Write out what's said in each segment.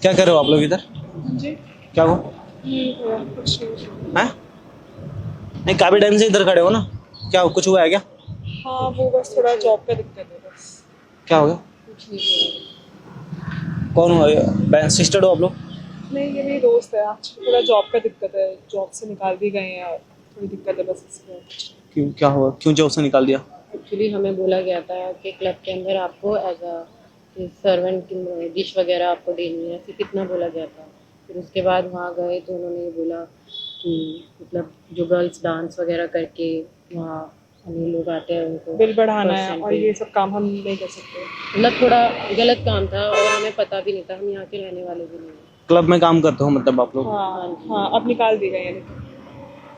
क्या कर रहे हो आप लोग इधर? जी क्या हो? कुछ नहीं। हैं? नहीं, काफी टाइम से इधर खड़े हो ना। क्या कुछ हुआ है क्या? हाँ वो बस थोड़ा जॉब का दिक्कत है बस। क्या हो गया? कुछ नहीं हुआ। कौन हो? सिस्टर हो आप लोग? नहीं ये मेरी दोस्त है, एक्चुअली थोड़ा जॉब का दिक्कत है, जॉब से निकाल भी गए हैं और थोड़ी दिक्कत है बस इसलिए कुछ नहीं। क्यों, क्या हुआ? क्यों जॉब से निकाल दिया? एक्चुअली हमें बोला गया था कि क्लब के अंदर आपको एज अ सर्वेंट की डिश वगैरह आपको देनी है, फिर कितना बोला गया था। फिर उसके बाद वहाँ गए तो उन्होंने ये बोला कि मतलब जो गर्ल्स डांस वगैरह करके वहाँ अमीर लोग आते हैं उनको बिल बढ़ाना है और परसेंटेज, ये सब काम हम नहीं कर सकते। मतलब थोड़ा गलत काम था और हमें पता भी नहीं था, हम यहाँ के रहने वाले भी नहीं हैं। क्लब में काम करते हो मतलब आप लोग? हाँ हाँ अब निकाल दी गई है, लेकिन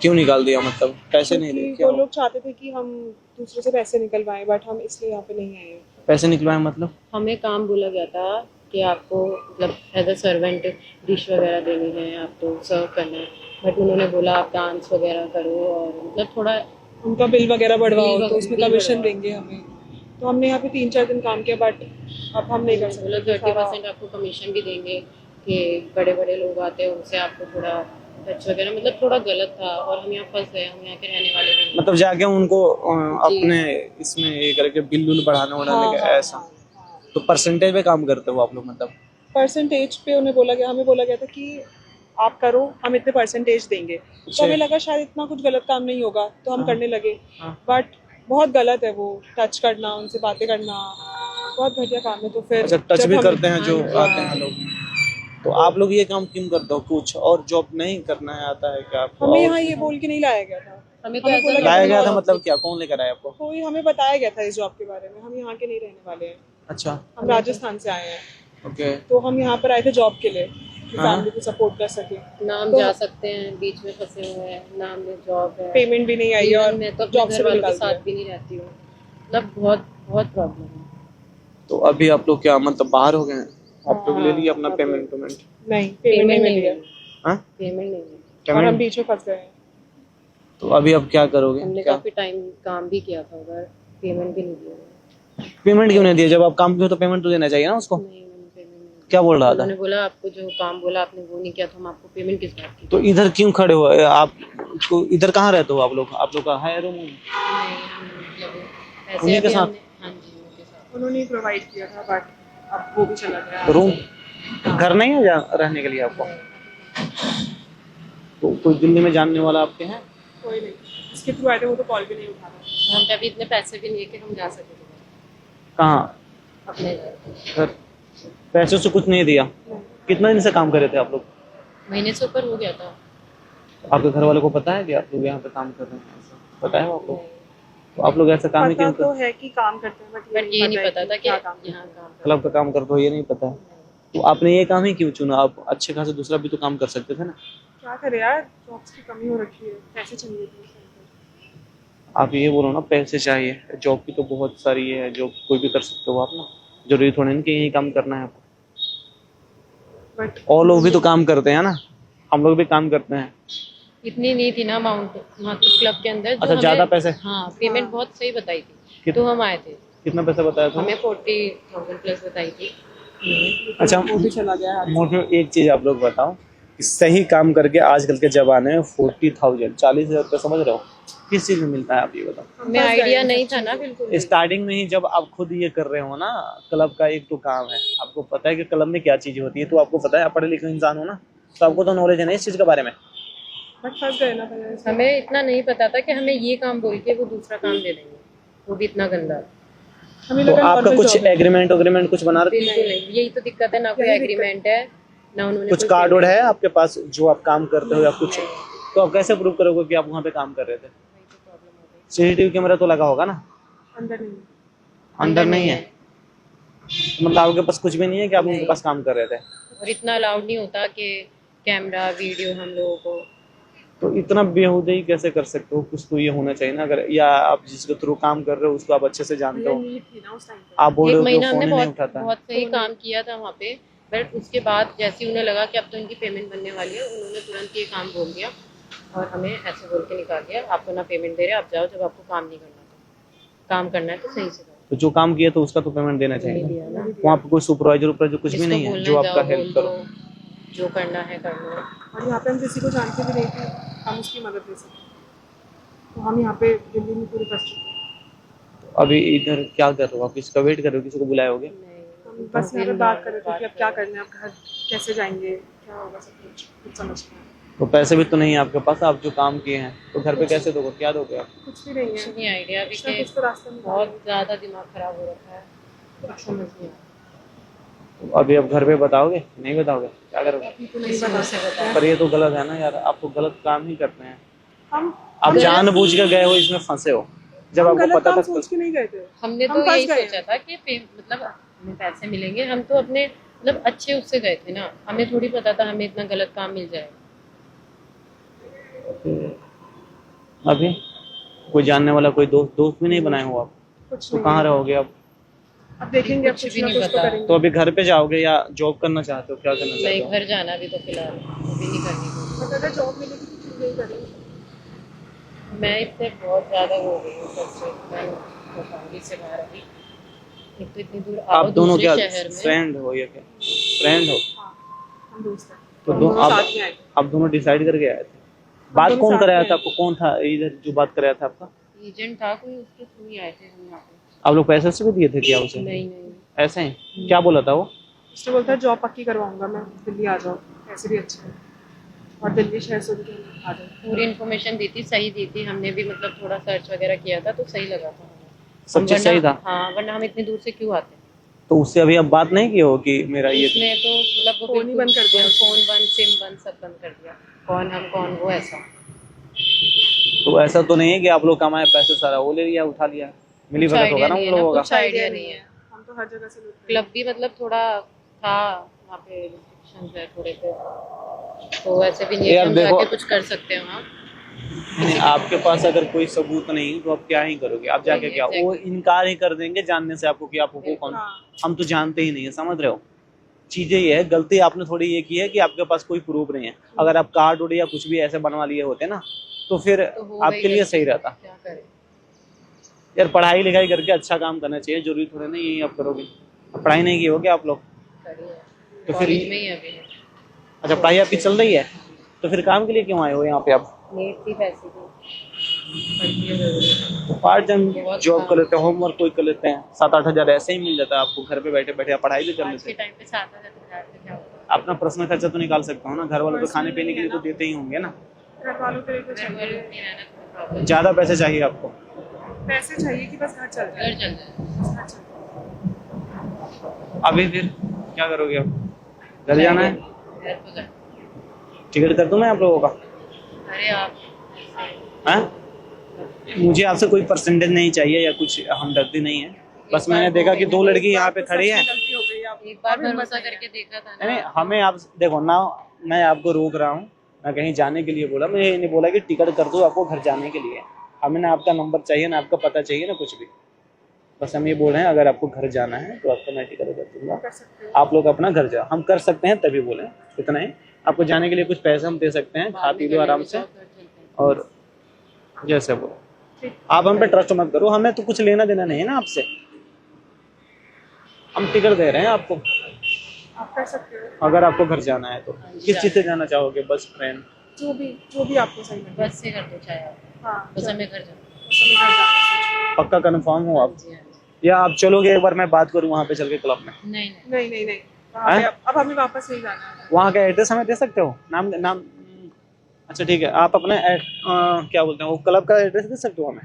क्यों निकाल दिया? मतलब पैसे नहीं दे? क्योंकि क्या वो हो? लोग चाहते थे कि हम दूसरों से पैसे निकलवाएं, बट हम इसलिए यहाँ पे नहीं आए हैं। पैसे निकलवाए मतलब? हमें काम बोला गया था कि आपको मतलब एज अ सर्वेंट डिश वगैरह देनी है, आपको सर्व करना है, बट उन्होंने बोला आप डांस वगैरह करो और मतलब थोड़ा उनका बिल वगैरह बढ़वाओ तो उसमें बिल कमीशन बढ़वाओ। देंगे हमें। तो हमने यहाँ पे 3-4 दिन काम किया, बट अब हम नहीं कर बोला सकते 30% आपको कमीशन भी देंगे कि बड़े बड़े लोग आते हैं उनसे आपको थोड़ा टच वगैरह, मतलब थोड़ा गलत था और हम यहाँ फंस गए, हम यहाँ के रहने वाले भी नहीं मतलब जाके उनको जी। अपने इसमें ये करके बिल उल बढ़ाने उड़ाने हाँ का हाँ ऐसा? हाँ। तो परसेंटेज पे काम करते हो आप लोग मतलब? परसेंटेज पे उन्हें बोला गया, हमें बोला गया था कि आप करो हम इतने परसेंटेज देंगे। तो अच्छा। हमें लगा शायद इतना कुछ गलत काम नहीं होगा तो हम हाँ करने लगे। हाँ। बट बहुत गलत है वो, टच करना, उनसे बातें करना बहुत घटिया काम है। तो फिर अच्छा, टच जब भी हम करते हैं हाँ जो जी। आते हैं लोग? तो आप लोग ये काम क्यों करते हो? कुछ और जॉब नहीं करना है आता है क्या आपको? हमें और यहाँ ये बोल के नहीं लाया गया था। हमें तो हमें ऐसा बोला गया था लाया गया था नॉर्थ, मतलब क्या? कौन लेकर आया आपको? कोई हमें बताया गया था इस जॉब के बारे में। हम यहाँ के नहीं रहने वाले हैं, अच्छा। हम राजस्थान से आए हैं। ओके। तो हम यहाँ पर आए थे जॉब के लिए कि हाँ। फैमिली को सपोर्ट कर सके। ना हम तो जा सकते हैं, बीच में फंसे हुए हैं, ना हमने जॉब है, पेमेंट भी नहीं आई है इवन और मैं तो अपने जॉब से घर भी वालों के निकाल दिया। साथ भी नहीं रहती हूँ, मतलब बहुत बहुत प्रॉब्लम है। तो अभी आप लोग क्या मतलब बाहर हो गए हैं? आप लोग ले लिए अपना हाँ, पेमेंट पेमेंट? नहीं पेमेंट नहीं मिली है हाँ? पेमेंट नहीं मिली। और हम पेमेंट? बीच में फंस गए हैं। तो अभी अब क्या करोगे? हमने क्या काफी टाइम काम भी किया था उधर, पेमेंट भी नहीं दिया। पेमेंट क्यों नहीं दिया? जब आप काम किए तो पेमेंट तो देना चाहिए ना उसको। नहीं मैंने पेमेंट नहीं दिया। क्या बोल रहा था? उन्होंने बोला आपको जो काम बोला आपने वो नहीं किया तो हम आपको पेमेंट किस बात की तो इधर क्यों खड़े हो आप? तो इधर कहाँ रहते हो आप लोग? आप लोग का है रूम? नहीं, हम मतलब पैसे उन्हीं के अभी साथ? हमने, हाँ जी उनके साथ। उन्होंने ही प्रोवाइड किया था, बट अब वो भी चला गया। रूम? घर नहीं है रहने के लिए आपको? तो कोई दिल्ली में जानने वाला आपके हैं? कोई नहीं, जिसके थ्रू आए थे वो तो कॉल भी नहीं उठा रहा। हम पे अभी इतने पैसे भी नहीं है कि हम जा सके कहाँ? अपने घर। घर? पैसे से कुछ नहीं दिया? कितना दिन से काम कर रहे थे आप लोग? महीने से ऊपर हो गया था। आपके घर वालों को पता है कि आप लोग यहाँ पे काम कर रहे हैं? ऐसा पता है आपको? तो आप लोग ऐसा काम ही पता क्यों तो कर? है कि काम करते हैं, बट ये नहीं पता था कि क्या यहाँ काम करते काम करना क्लब का काम करते हो ये नहीं पता है? तो आपने ये काम ही क्यों चुना? आप अच्छे खासे दूसरा भी तो काम कर सकते थे ना। हैं। क्या करे यार, जॉब्स की कमी हो रखी है, पैसे चाहिए थे उस time पे। आप ये बोलो ना, पैसे चाहिए। जॉब की तो बहुत सारी है, जॉब कोई भी कर सकते हो आप ना। जरूरी थोड़ी ना कि यही काम करना है आपको। बट और लोग भी तो काम करते हैं ना, हम लोग भी काम करते हैं। इतनी नहीं थी ना अमाउंट वहाँ के क्लब के अंदर जो अच्छा, ज्यादा हमें, पैसे? हाँ पेमेंट बहुत सही बताई थी कित- तो हम आए थे। कितना पैसा बताया था? हमें 40,000 प्लस बताई थी। अच्छा, वो भी चला गया हाथ से। मुझे एक चीज आप लोग बताओ कि सही काम करके आजकल के जमाने में 40,000 40,000 रुपये समझ रहे हो किस चीज में मिलता है? आप ये बताओ। हम हमें फंस गए आइडिया हैं नहीं सब था ना चीज़ों में। बिल्कुल भी। स्टार्टिंग में ही जब आप खुद ये कर रहे हो ना, क्लब का एक तो काम है, आपको पता है कि क्लब में क्या चीज होती है, तो आपको पता है, आप पढ़े लिखे इंसान हो ना, तो आपको तो नॉलेज है ना इस चीज के बारे में। बट फंस गए ना पहले से। हमें इतना नहीं पता था कि हमें ये काम बोल के वो दूसरा काम दे देंगे, वो भी इतना गंदा। हमें तो लगा आपका नॉर्मल कुछ जॉब है। एग्रीमेंट कुछ बना रखे? बिल्कुल नहीं, यही तो दिक्कत है, ना कोई यही दिक्कत एग्रीमेंट है ना उन्होंने कुछ कोई कार्ड वोड payment है दी। आपके पास जो आप काम करते हो या कुछ? तो आप कैसे प्रूव करोगे कि आप वहाँ पे काम कर रहे थे? वही तो प्रॉब्लम हो गई। सीसीटीवी कैमरा तो लगा होगा ना? अंदर नहीं है। अंदर नहीं है? मतलब आपके पास कुछ भी नहीं है कि आप उनके नहीं। पास काम कर रहे थे? और इतना अलाउड नहीं होता कि कैमरा वीडियो हम लोगों को। तो इतना बेहुदे ही कैसे कर सकते हो? कुछ तो ये होना चाहिए ना। अगर या आप जिसके थ्रू काम कर रहे हो उसको आप अच्छे से जानते भैया हो। नीड थी ना उस टाइम पे। आप बोल रहे एक हो कि वो महीना फोन हमने ही नहीं बहुत उठाता है। बहुत सही काम किया था वहाँ पे, बट उसके बाद जैसे ही उन्हें लगा कि अब तो इनकी पेमेंट बनने वाली है, उन्होंने तुरंत ये काम बोल दिया और हमें ऐसे बोल के निकाल दिया, आपको ना पेमेंट दे रहे, आप जाओ, जब आपको काम नहीं करना तो काम करना है तो सही से करो। तो जो काम किया तो उसका तो पेमेंट देना नहीं चाहिए। दिया ना। वहाँ पे कोई सुपरवाइजर कुछ भी जिसको नहीं है बोलना जो आपका जाओ, हेल्प बोल करो। दो, जो करना है कर लो। और यहाँ पे हम किसी को जानते भी नहीं कि हम उसकी मदद ले सकते, तो हम यहाँ पे दिल्ली में पूरे फंस चुके हैं। अभी इधर क्या कर रहे हो आप? किसका वेट कर रहे हो? किसी को बुलाए होगे? हम बस यहाँ पे बात कर रहे थे कि अब क्या करना है, अब घर कैसे जाएंगे, क्या होगा, सब कुछ समझ में आया। तो पैसे भी तो नहीं है आपके पास, आप जो काम किए हैं तो घर पे कैसे दोगे? क्या दोगे आप? कुछ भी नहीं कुछ है, नहीं आइडिया अभी कुछ ना के, कुछ तो रास्ता में बहुत ज़्यादा दिमाग खराब हो रखा है, कुछ समझ नहीं आ तो अभी आप घर पे बताओगे? नहीं बताओगे? क्या करोगे? अभी तो नहीं बता सकते हैं। पर ये तो गलत है ना यार, आप तो गलत काम ही करते हैं। हम आप जानबूझ के गए हो, इसमें फंसे हो। जब हम आपको गलत पता काम था सोच के नहीं गए थे। हमने हम तो फंस यही गए सोचा था कि मतलब हमें पैसे मिलेंगे, हम तो अपने मतलब अच्छे उससे गए थे ना, हमें थोड़ी पता था हमें इतना गलत काम मिल जाएगा। अभी कोई जानने वाला, कोई दोस्त भी नहीं बनाए हो आप? कुछ तो नहीं कहाँ है। रहोगे आप? अब देखेंगे, अब कुछ कुछ भी ना नहीं कुछ तो पता। करेंगे। तो अभी घर पे जाओगे या जॉब करना चाहते हो? क्या करना चाहते नहीं, हो? घर जाना भी तो फिलहाल अभी नहीं करनी को। बट अगर जॉब मिलेगी तो क्यों नहीं करेंगे। मैं इससे बहुत ज़्यादा हो गई हूँ सबसे, मैं फैमिली से बाहर अभी, एक तो इतनी दूर आओ आप दोनों दूसरे क्या शहर में। फ्रेंड हो या क्या? फ्रेंड हो? हाँ, हम दोस्त हैं। तो हम दो दोनों आप साथ में आए थे। आप दोनों डिसाइड करके आए थे? बात दोनों कौन साथ कराया में था आए आपको? कौन था इधर जो बात कराया था आपका? एजेंट था कोई, उसके थ्रू ही आए थे हम यहाँ पे। आप लोग पैसे से भी दिए थे क्या उसे? नहीं नहीं, ऐसे ही क्या बोला था वो? उसने बोलता है जॉब पक्की करवाऊंगा मैं, दिल्ली आ जाओ, ऐसे भी अच्छा है, और दिल्ली शहर से भी आ जाओ। पूरी इन्फॉर्मेशन दी थी, सही दी थी, हमने भी मतलब थोड़ा सर्च वगैरह किया था तो सही लगा था हमें। सब चीज सही था? हाँ, वरना हम इतनी दूर से क्यों आते। तो उससे अभी आप बात नहीं की हो कि मेरा ये उसने तो मतलब वो फोन ही बंद कर दिया। फोन बंद, सिम बंद, सब बंद कर दिया, कौन हम कौन वो, ऐसा। तो ऐसा तो नहीं है कि आप लोग कमाए पैसे सारा वो ले लिया, उठा लिया? मिली कुछ भगत होगा आइडिया ना नहीं उन है ना, लोगों का। कुछ आइडिया नहीं है। हम तो हर जगह से लूट रहे हैं। क्लब भी मतलब थोड़ा था वहाँ पे, रिस्ट्रिक्शंस है थोड़े से, तो ऐसे भी नहीं है कि यार हम देखो, जाके कुछ कर सकते हैं वहाँ। नहीं, आपके पास अगर कोई सबूत नहीं तो आप क्या ही करोगे? आप जाके क्या, वो इनकार ही कर देंगे जानने से आपको कि आप वो कौन। हाँ। हम तो जानते ही नहीं है, समझ रहे हो? चीजें ये है, गलती आपने थोड़ी ये की है कि आपके पास कोई प्रूफ नहीं है। अगर आप कार्ड उड या कुछ भी ऐसे बनवा लिए होते ना तो फिर तो हो आपके गई लिए गलती, सही रहता। क्या करें। यार पढ़ाई लिखाई करके अच्छा काम करना चाहिए, जरूरी थोड़ा ना यही आप करोगे। अब पढ़ाई नहीं की होगी आप लोग करिए, तो फिर कॉलेज में ही अभी है। अच्छा, पढ़ाई आपकी चल रही है तो फिर काम के लिए क्यों आए हो यहाँ पे आप? नीट थी, पैसे की पढ़ती है जरूर। तो पार्ट टाइम बहुत जॉब कर काम। लेते हैं, होमवर्क कोई कर लेते हैं, 7-8 हजार ऐसे ही मिल जाता है आपको, घर पे बैठे बैठे आप पढ़ाई भी कर आज लेते के हैं। टाइम पे 7,000 से क्या होगा। अपना पर्सनल खर्चा तो निकाल सकता हूँ ना, घर वालों को खाने पीने के लिए तो देते ही होंगे ना। घर वालों के लिए तो घर चाहिए, वालों में रहना थोड़ा प्रॉब्लम, ज्यादा पैसे चाहिए आपको? पैसे चाहिए कि बस घर चल जाए, घर चल जाए। बस घर चल जाए। अभी फिर क्या करोगे आप? घर जाना है? घर तो जाए। टिकट कर दूं मैं आप लोगों का? अरे आप हैं? मुझे आपसे कोई परसेंटेज नहीं चाहिए या कुछ हमदर्दी नहीं है, बस मैंने देखा कि 2 लड़की यहाँ पे खड़ी है। गलती हो गई, आप एक बार अब हिम्मत भरोसा नहीं है। करके देखा था नहीं, ना। हमें आप देखो ना, मैं आपको रोक रहा हूँ ना कहीं जाने के लिए बोला, मैं ये नहीं बोला कि टिकट कर दो आपको घर जाने के लिए। हमें ना आपका नंबर चाहिए ना आपका पता चाहिए ना कुछ भी, बस हम ये बोल रहे हैं अगर आपको घर जाना है तो आपका मैं टिकट कर दूंगा, कर सकते हो। आप लोग अपना घर जाओ। हम कर सकते हैं तभी बोले, इतना ही। आपको जाने के लिए कुछ पैसे हम दे सकते हैं, खा पी लो आराम से, और जैसे बोलो। ठीक। आप हम पे ट्रस्ट मत करो, हमें तो कुछ लेना देना नहीं है ना आपसे, हम टिकट दे रहे हैं आपको। आप कर सकते हो, अगर आपको घर जाना है तो किस चीज़ से जाना चाहोगे? बस, ट्रेन? जो भी आपको सही लगे। बस से कर दो चाहे आप, हाँ, बस हमें घर जाना। बस हमें घर जाना है। पक्का कंफर्म हो आप? जी हाँ जी। या आप चलोगे एक बार मैं बात करूँ वहाँ पे चल के क्लब में? नहीं नहीं, नहीं नहीं नहीं, वहाँ पे अब हमें वापस नहीं जाना है। वहाँ का एड्रेस हमें दे सकते हो? नाम नाम अच्छा ठीक है, आप अपने क्या बोलते हैं वो क्लब का एड्रेस दे सकते हो हमें?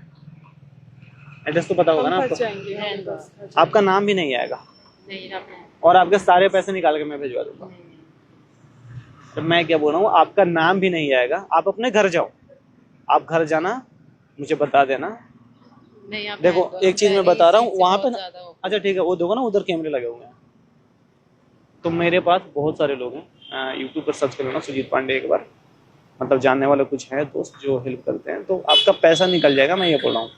एड्रेस तो पता होगा ना हम आपको? फंस जाएंगे, हम नहीं, बस घर जाएंगे। आपका नाम भी नहीं आएगा नहीं आप नहीं। और आपके सारे पैसे निकाल के मैं भिजवा दूंगा। तो मैं क्या बोल रहा हूँ, आपका नाम भी नहीं आएगा, आप अपने घर जाओ। आप घर जाना, मुझे बता देना। नहीं आप देखो नहीं, एक चीज मैं पहले बता रहा इस हूँ, चीज़ से वहाँ पे बहुत ना, ज़्यादा हो। अच्छा ठीक है, वो देखो ना उधर कैमरे लगे हुए हैं। तो मेरे पास बहुत सारे लोग हैं, यूट्यूब पर सर्च कर लेना सुजीत पांडे एक बार, मतलब जानने वाले कुछ हैं दोस्त जो हेल्प करते हैं, तो आपका पैसा निकल जाएगा। मैं ये बोल रहा हूँ,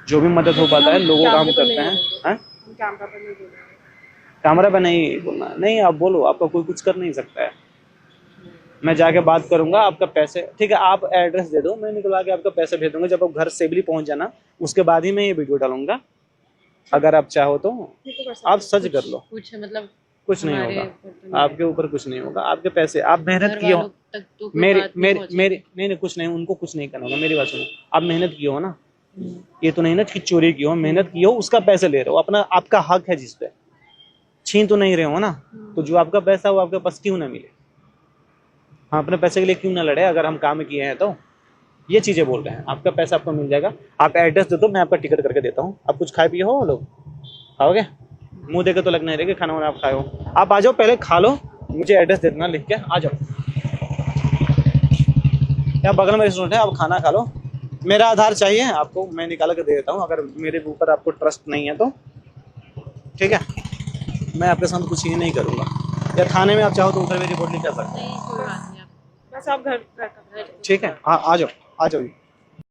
जो भी मदद हो पाता है लोगों का हम करते हैं। हैं? हम कैमरा पर नहीं बोलेंगे। कैमरा पे नहीं बोलना, नहीं आप बोलो, आपका कोई कुछ कर नहीं सकता है। मैं जाके बात करूंगा, आपका पैसे ठीक है, आप एड्रेस दे दो, मैं निकलवा के आपका पैसे भेज दूंगा। जब आप घर सेफली पहुंच जाना उसके बाद ही मैं ये वीडियो डालूंगा, अगर आप चाहो तो ये तो कर सकते आप हैं। सच कर लो, कुछ मतलब कुछ नहीं हमारे होगा ऊपर तो नहीं आपके ऊपर, कुछ नहीं होगा। आपके पैसे आप मेहनत घर किए हो, वालों तक तो कोई मेरे बात नहीं मेरे पहुंची। मेरे नहीं नहीं कुछ नहीं, उनको कुछ नहीं करना होगा। मेरी बात सुनो, आप मेहनत किए हो ना, हम्म, ये तो नहीं ना कि चोरी की हो, मेहनत की हो, उसका पैसे ले रहे हो, अपना आपका हक है जिस पे, छीन तो नहीं रहे हो ना। तो जो आपका पैसा है वो आपके पास क्यों ना मिले, हम अपने पैसे के लिए क्यों ना लड़े, अगर हम काम किए हैं तो। ये चीजें बोल रहे हैं, आपका पैसा आपको मिल जाएगा। आप एड्रेस दे दो, मैं आपका टिकट करके देता हूँ। आप कुछ खाए पिए हो लोग, खाओगे? मुंह देखे तो लग नहीं रहे कि खाना वाना आप खाए हो। आप आ जाओ, पहले खा लो, मुझे एड्रेस दे देना लिख के, आ जाओ। यहाँ बगल में रेस्टोरेंट है, आप खाना खा लो। मेरा आधार चाहिए आपको, मैं निकाल के दे देता हूँ, अगर मेरे ऊपर आपको ट्रस्ट नहीं है तो। ठीक है, मैं आपके साथ कुछ ये नहीं करूँगा। या थाने में आप चाहो तो उधर भी रिपोर्ट लिख कर सकते हैं। नहीं कोई बात नहीं आप बस आप घर घर ठीक है, हाँ आ जाओ, आ जाओ।